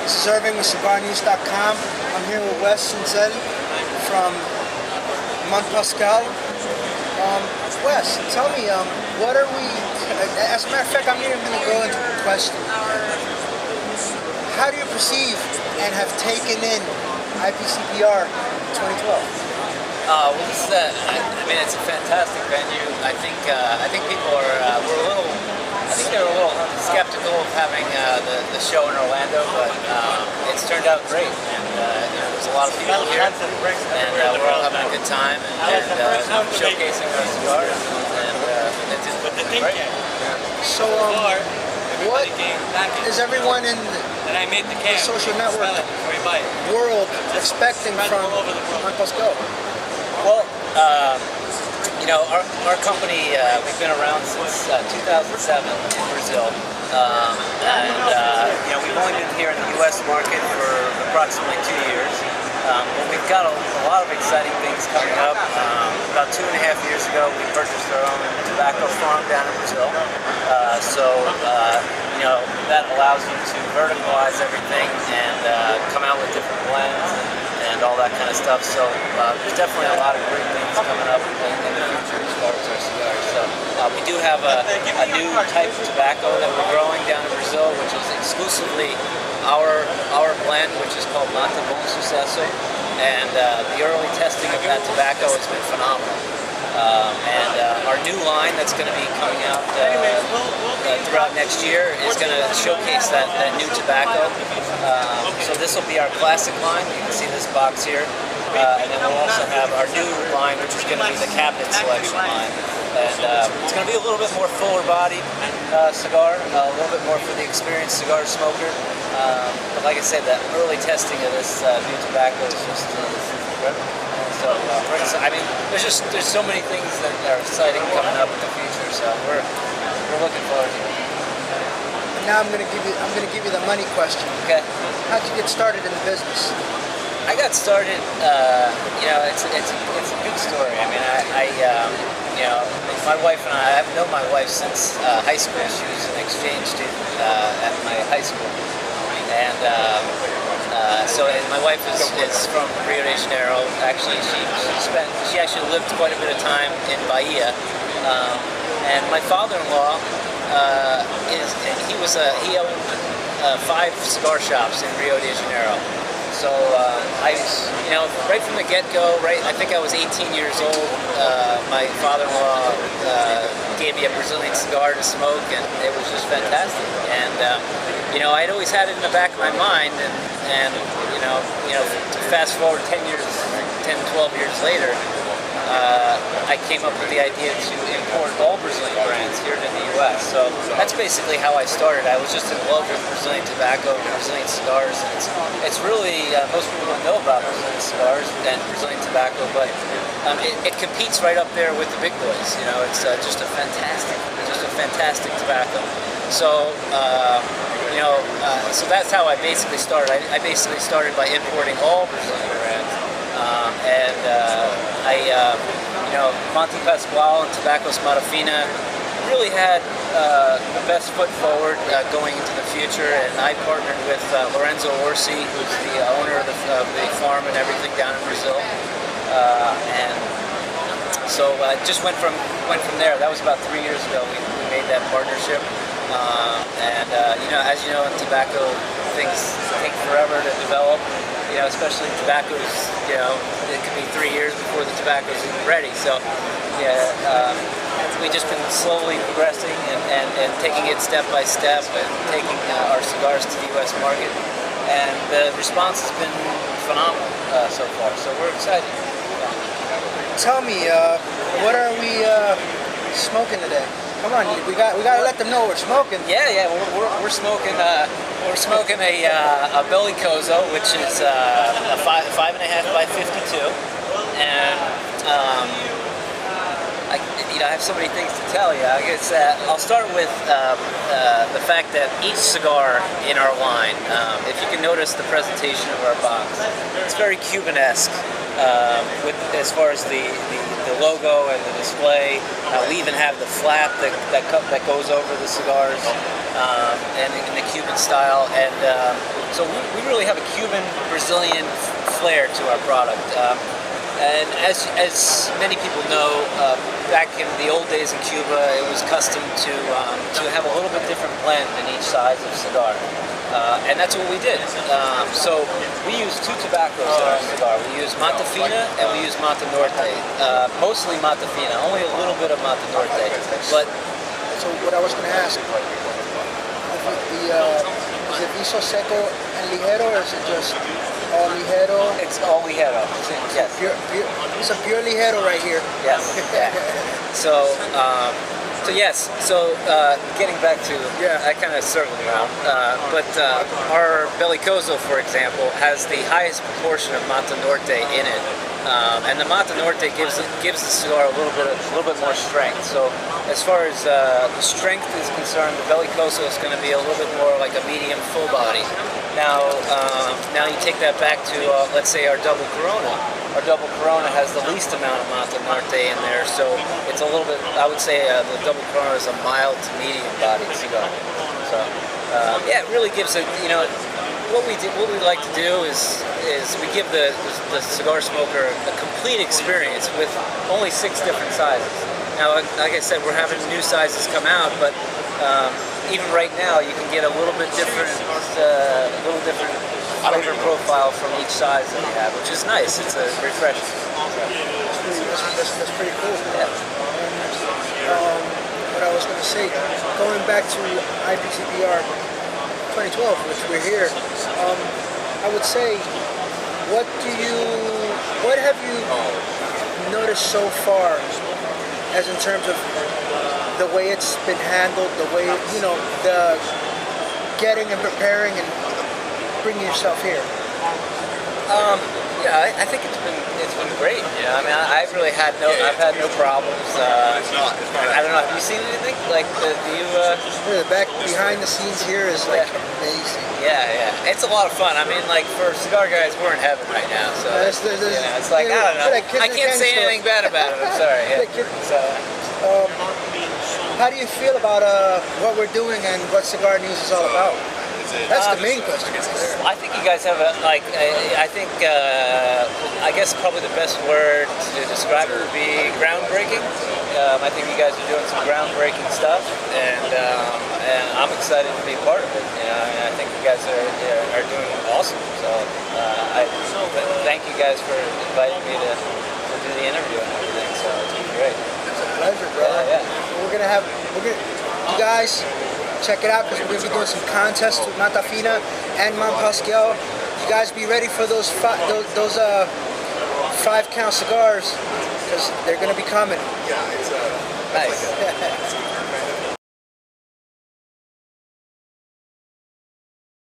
This is Irving with CigarNews.com. I'm here with Wes and Zed from Monte Pascal. Wes, tell me, what are we... As a matter of fact, I'm even going to go into a question. How do you perceive and have taken in IPCPR 2012? Well, this is I mean, it's a fantastic venue. I think people were a little. I think they were a little skeptical of having the show in Orlando, but it's turned out great. And there's a lot of people here, and we're all having a good time and showcasing our cigars. And it's great. So, what is everyone in the social network world expecting from Monte Pascal? Well, our company, we've been around since 2007 in Brazil, and we've only been here in the U.S. market for approximately 2 years. But we've got a lot of exciting things coming up. About 2.5 years ago, we purchased our own tobacco farm down in Brazil. That allows you to verticalize everything and come out with different blends and all that kind of stuff. So there's definitely a lot of great things coming up in the future as far as our cigars. So we do have a new type of tobacco that we're growing down in Brazil, which is exclusively our blend, which is called Monte Pascoal, and the early testing of that tobacco has been phenomenal. Our new line that's going to be coming out throughout next year is going to showcase that new tobacco. So this will be our classic line. You can see this box here. And then we'll also have our new line, which is going to be the cabinet selection line. And it's going to be a little bit more fuller bodied cigar, a little bit more for the experienced cigar smoker. But like I said, that early testing of this new tobacco is just incredible. So I mean, there's so many things that are exciting coming up in the future. So we're looking forward to it. Now I'm going to give you the money question. Okay. How'd you get started in the business? I got started. It's a good story. I mean, my wife and I've known my wife since high school. She was an exchange student at my high school, and my wife is from Rio de Janeiro. Actually, she actually lived quite a bit of time in Bahia, and my father-in-law he owned 5 cigar shops in Rio de Janeiro. So I was, right from the get-go, I think I was 18 years old, my father-in-law gave me a Brazilian cigar to smoke, and it was just fantastic. And, I'd always had it in the back of my mind, and fast forward 10, 12 years later, I came up with the idea to import all Brazilian brands here to the U.S. So that's basically how I started. I was just in love with Brazilian tobacco and Brazilian cigars. And it's really, most people don't know about Brazilian cigars and Brazilian tobacco, but it competes right up there with the big boys. It's just a fantastic tobacco. So, so that's how I basically started. I basically started by importing all Brazilian brands. Monte Pascoal and Tabacos Marafina really had the best foot forward going into the future, and I partnered with Lorenzo Orsi, who's the owner of the farm and everything down in Brazil, and so just went from there. That was about 3 years ago. We made that partnership, as you know, in tobacco, things take forever to develop. Especially tobaccos, it could be 3 years before the tobacco's even ready. So, we've just been slowly progressing and taking it step by step and taking our cigars to the U.S. market. And the response has been phenomenal so far. So we're excited. Tell me, what are we smoking today? Come on, we got to let them know we're smoking. Yeah, we're smoking. We're smoking a Bellicoso, which is a 5.5 by 52, and I have so many things to tell you. I guess I'll start with the fact that each cigar in our line, if you can notice the presentation of our box, it's very Cuban-esque with as far as the logo and the display. We even have the flap that goes over the cigars, and in the Cuban style. And so we really have a Cuban-Brazilian flair to our product. And as many people know, back in the old days in Cuba, it was custom to have a little bit different blend in each size of cigar. And that's what we did. So we use two tobaccos in our cigar. We use Monte Fina and we use Monte Norte. Mostly Monte Fina, only a little bit of Monte Norte. But so what I was going to ask, is it viso seco and ligero, or is it just all ligero? It's all ligero. Yes. It's a pure ligero right here. Yes. Yeah. So yes. So getting back to, I kind of circled around, but our Bellicoso, for example, has the highest proportion of Monte Norte in it, and the Monte Norte gives the cigar a little bit more strength. So as far as the strength is concerned, the Bellicoso is going to be a little bit more like a medium full body. Now you take that back to let's say our double Corona. Our double Corona has the least amount of Monte Norte in there, so it's a little bit. I would say the double Corona is a mild to medium bodied cigar. So yeah, it really gives it. You know, what we like to do is we give the cigar smoker a complete experience with only 6 different sizes. Now, like I said, we're having new sizes come out, but even right now, you can get a little different flavor profile from each size that we have, which is nice. It's a refreshing. That's pretty cool. Yeah. What I was going to say, going back to IPCPR 2012, which we're here, I would say, what have you noticed so far, as in terms of the way it's been handled, the way, the getting and preparing and bringing yourself here? Yeah, I think it's been great. Yeah, I mean, I've had no problems. I don't know. Have you seen anything like the back behind the scenes here is like amazing. Yeah, it's a lot of fun. I mean, like for cigar guys, we're in heaven right now. So it's like I don't know. I can't say anything bad about it. I'm sorry. Yeah. So, how do you feel about what we're doing and what Cigar News is all about? That's the main question. I think you guys have I guess probably the best word to describe it would be groundbreaking. I think you guys are doing some groundbreaking stuff, and I'm excited to be part of it. I think you guys are doing awesome. So I thank you guys for inviting me to do the interview and everything. So it's been great. It's a pleasure, bro. Yeah. You guys. Check it out, because we're going to be doing some contests with Monte Fina and Monte Pascal. You guys be ready for those 5-count cigars, because they're going to be coming. Nice.